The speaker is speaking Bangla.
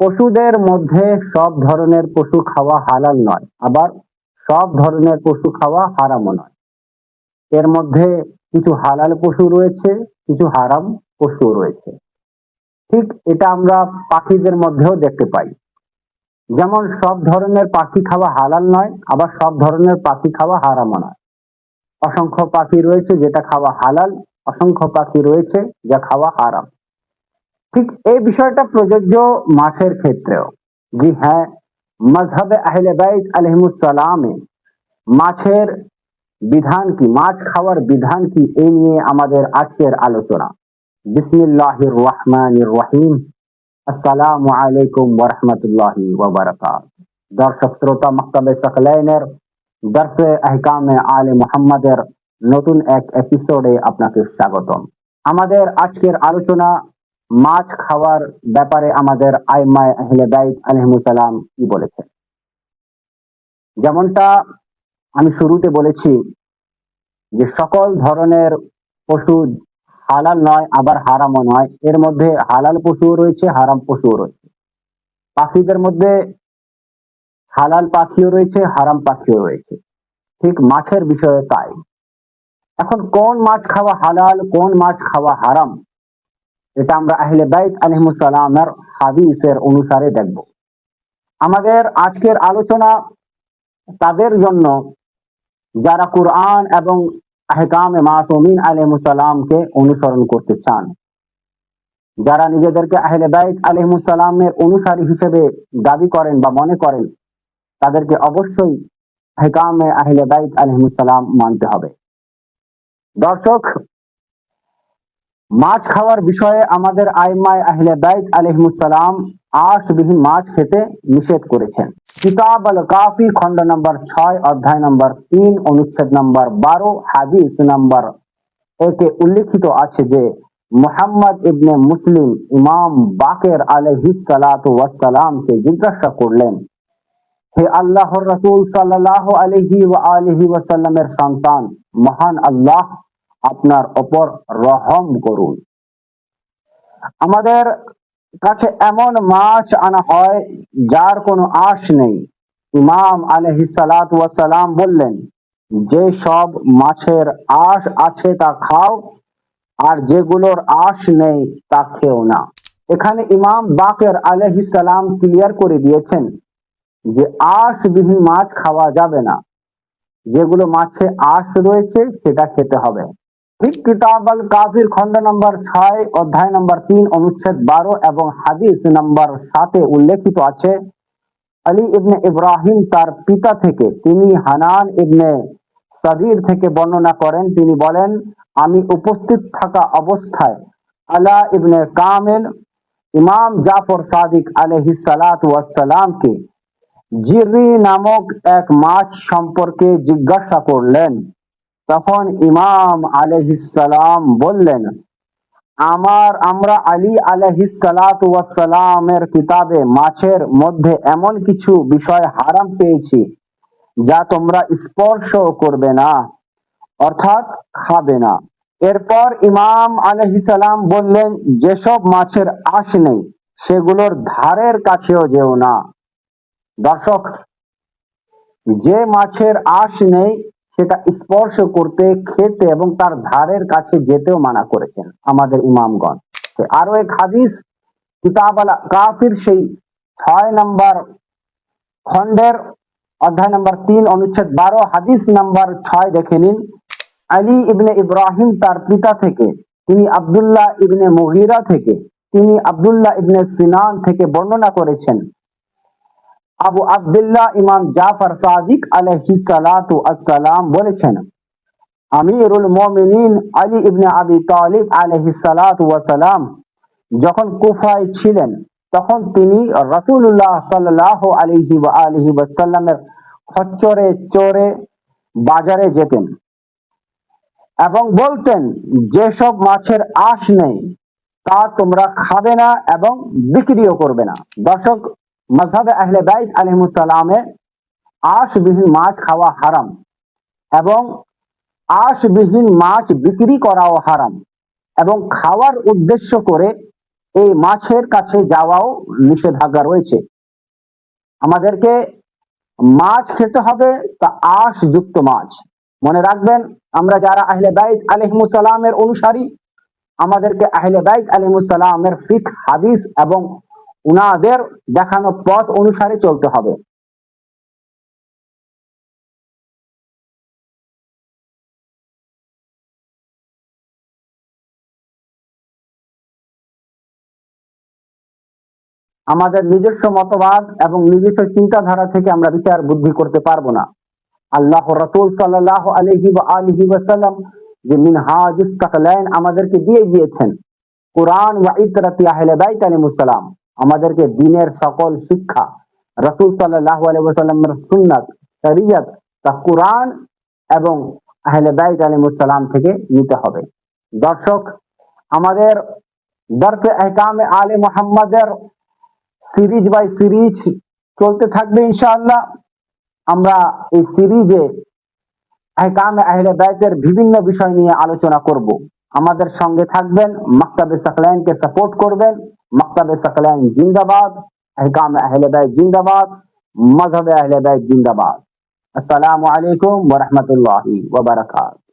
পশুদের মধ্যে সব ধরনের পশু খাওয়া হালাল নয়, আবার সব ধরনের পশু খাওয়া হারামও নয়। এর মধ্যে কিছু হালাল পশু রয়েছে, কিছু হারাম পশু রয়েছে। ঠিক এটা আমরা পাখিদের মধ্যেও দেখতে পাই। যেমন সব ধরনের পাখি খাওয়া হালাল নয়, আবার সব ধরনের পাখি খাওয়া হারামও নয়। অসংখ্য পাখি রয়েছে যেটা খাওয়া হালাল, অসংখ্য পাখি রয়েছে যা খাওয়া হারাম। ঠিক এই বিষয়টা প্রযোজ্য মাছের ক্ষেত্রেও। জি হ্যাঁ, মাযহাবে আহলে বাইত আলাইহিমুস সালামে মাছের বিধান কি, মাছ খাওয়ার বিধান কি, এই নিয়ে আমাদের আজকের আলোচনা। বিসমিল্লাহির রহমানির রহিম। আসসালামু আলাইকুম ওয়া রাহমাতুল্লাহি ওয়া বারাকাতুহু। দর্শক শ্রোতা, মাকতাবে সাকলাইনের দরসে আহকামে আলে মুহাম্মাদের নতুন এক এপিসোডে আপনাকে স্বাগতম। আমাদের আজকের আলোচনা মাছ খাওয়ার ব্যাপারে আমাদের আইম্মায়ে আহলে বাইত আলাইহিমুস সালাম কি বলেছেন। যেমনটা আমি শুরুতে বলেছি যে সকল ধরনের পশু হালাল নয়, আবার হারামও নয়। এর মধ্যে হালাল পশুও রয়েছে, হারাম পশুও রয়েছে। পাখিদের মধ্যে হালাল পাখিও রয়েছে, হারাম পাখিও রয়েছে। ঠিক মাছের বিষয়ে তাই। এখন কোন মাছ খাওয়া হালাল, কোন মাছ খাওয়া হারাম, এটা আমরা আহলে বাইত আলাইহিমুস সালামের হাদিসের অনুসারে দেখব। আমাদের আজকের আলোচনা তাদের জন্য যারা কুরআন এবং আহকামে মাসুমিন আলাইহিমুস সালামকে অনুসরণ করতে চান, যারা নিজেদেরকে আহলে বাইত আলাইহিমুস সালামের অনুসারী হিসেবে দাবি করেন বা মনে করেন, তাদেরকে অবশ্যই আহকামে আহলে বাইত আলাইহিমুস সালাম মানতে হবে। দর্শক, মাছ খাওয়ার বিষয়ে আমাদের আইম্মায়ে আহলে বাইত আলাইহিমুস সালাম আঁশবিহীন মাছ খেতে নিষেধ করেছেন। কিতাব আল কাফি খণ্ড নম্বর 6 অধ্যায় নম্বর 3 অনুচ্ছেদ নম্বর 12 হাদিস নম্বর 1 উল্লেখিত আছে যে মুহাম্মদ ইবনে মুসলিম ইমাম বাকের আলাইহিস সালাতু ওয়াস সালামকে জিজ্ঞাসা করলেন, হে আল্লাহর রাসূল সাল্লাল্লাহু আলাইহি ওয়া আলিহি ওয়াসাল্লামের সন্তান, মহান আল্লাহ আপনার উপর রহম করুন। আমাদের কাছে এমন মাছ আনা হয় যার কোনো আঁশ নেই। ইমাম আলাইহিস সালাতু ওয়াস সালাম বললেন, যে সব মাছের আঁশ আছে তা খাও, আর যেগুলোর আঁশ নেই তা খেও না। এখানে ইমাম বাকের আলাইহিস সালাম ক্লিয়ার করে দিয়েছেন যে আঁশবিহীন মাছ খাওয়া যাবে না, যেগুলো মাছে আঁশ রয়েছে সেটা খেতে হবে। ঠিক কিতাব আল কাফির খণ্ড নম্বর 6 অধ্যায় নম্বর 3 অনুচ্ছেদ 12 এবং হাদিস নম্বর 7 উল্লেখিত আছে, আলী ইবনে ইব্রাহিম তার পিতা থেকে, তিনি হানান ইবনে সাদির থেকে বর্ণনা করেন, তিনি বলেন, আমি উপস্থিত থাকা অবস্থায় আলা ইবনে কামিল ইমাম জাফর সাদিক আলাইহিস সালাতু ওয়াস সালামকে জিরি নামক এক মাছ সম্পর্কে জিজ্ঞাসা করলেন। তখন ইমাম আলাইহিস সালাম বললেন, আমরা আলী আলাইহিস সালাতু ওয়াস সালামের কিতাবে মাছের মধ্যে এমন কিছু বিষয় হারাম পেয়েছি যা তোমরা স্পর্শ করবে না, অর্থাৎ খাবে না। এরপর ইমাম আলাইহিস সালাম বললেন, যেসব মাছের আঁশ নেই সেগুলোর ধারের কাছেও যেও না। দর্শক, যে মাছের আঁশ নেই সেটা স্পর্শ করতে, খেতে এবং তার ধারের কাছে যেতেও মানা করেছেন আমাদের ইমামগণ। আরো এক হাদিস কিতাব আল কাফির সেই 6 নম্বর খণ্ডের অধ্যায় নম্বর 3 অনুচ্ছেদ 12 হাদিস নম্বর 6 দেখে নিন। আলী ইবনে ইব্রাহিম তার পিতা থেকে, তিনি আব্দুল্লাহ ইবনে মুগীরা থেকে, তিনি আব্দুল্লাহ ইবনে সিনান থেকে বর্ণনা করেছেন, আবু আব্দুল্লাহ ইমাম জাফর সাদিক আলাইহিস সালাতু ওয়াস সালাম বলেছেন, আমিরুল মুমিনিন আলী ইবনে আবি তালিব আলাইহিস সালাতু ওয়াস সালাম যখন কুফায় ছিলেন, তখন তিনি রাসূলুল্লাহ সাল্লাল্লাহু আলাইহি ওয়া আলিহি ওয়াসাল্লামের খচ্চরে চড়ে বাজারে যেতেন এবং বলতেন, যেসব মাছের আঁশ নেই তা তোমরা খাবে না এবং বিক্রিও করবে না। দর্শক, মাযহাবে আহলে বাইত আলাইহিমুস সালামে আঁশবিহীন মাছ খাওয়া হারাম এবং আঁশবিহীন মাছ বিক্রি করাও হারাম, এবং খাওয়ার উদ্দেশ্য করে এই মাছের কাছে যাওয়াও নিষেধাজ্ঞা রয়েছে। আমাদেরকে মাছ খেতে হবে, তা আঁশ যুক্ত মাছ। মনে রাখবেন, আমরা যারা আহলে বাইত আলাইহিমুস সালামের অনুসারী, আমাদেরকে আহলে বাইত আলাইহিমুস সালামের ফিকহ, হাদিস এবং উনাদের দেখানো পথ অনুসারে চলতে হবে। আমাদের নিজস্ব মতবাদ এবং নিজস্ব চিন্তাধারা থেকে আমরা বিচার বুদ্ধি করতে পারবো না। আল্লাহ রাসূল সাল্লাল্লাহু আলাইহি ওয়া আলিহি ওয়াসাল্লাম যে মিনহাজুস সাকলাইন আমাদেরকে দিয়ে গিয়েছেন, কোরআন ওয়া ইতরাতি আহলে বাইত আলাইহিমুস সালাম, আমাদেরকে দ্বীনের সকল শিক্ষা রাসূল সাল্লাল্লাহু আলাইহি ওয়াসাল্লামের সুন্নাত, শরীয়ত, তা কোরআন এবং আহলে বাইত আলাইহিমুস সালাম থেকে নিতে হবে। দর্শক, আমাদের দরসে আহকামে আলে মুহাম্মাদের সিরিজ বাই সিরিজ চলতে থাকবে ইনশাআল্লাহ। আমরা এই সিরিজে আহকামে আহলে বাইতের বিভিন্ন বিষয় নিয়ে আলোচনা করব। আমাদের সঙ্গে থাকবেন, মাকতাবে সাকলাইনকে সাপোর্ট করবেন। মাকতাবে সাকলাইন জিন্দাবাদ, আহকামে আহলে বাইত জিন্দাবাদ, মাযহাবে আহলে বাইত জিন্দাবাদ। আসসালামু আলাইকুম ওয়া রাহমাতুল্লাহি ওয়া বারাকাতুহু।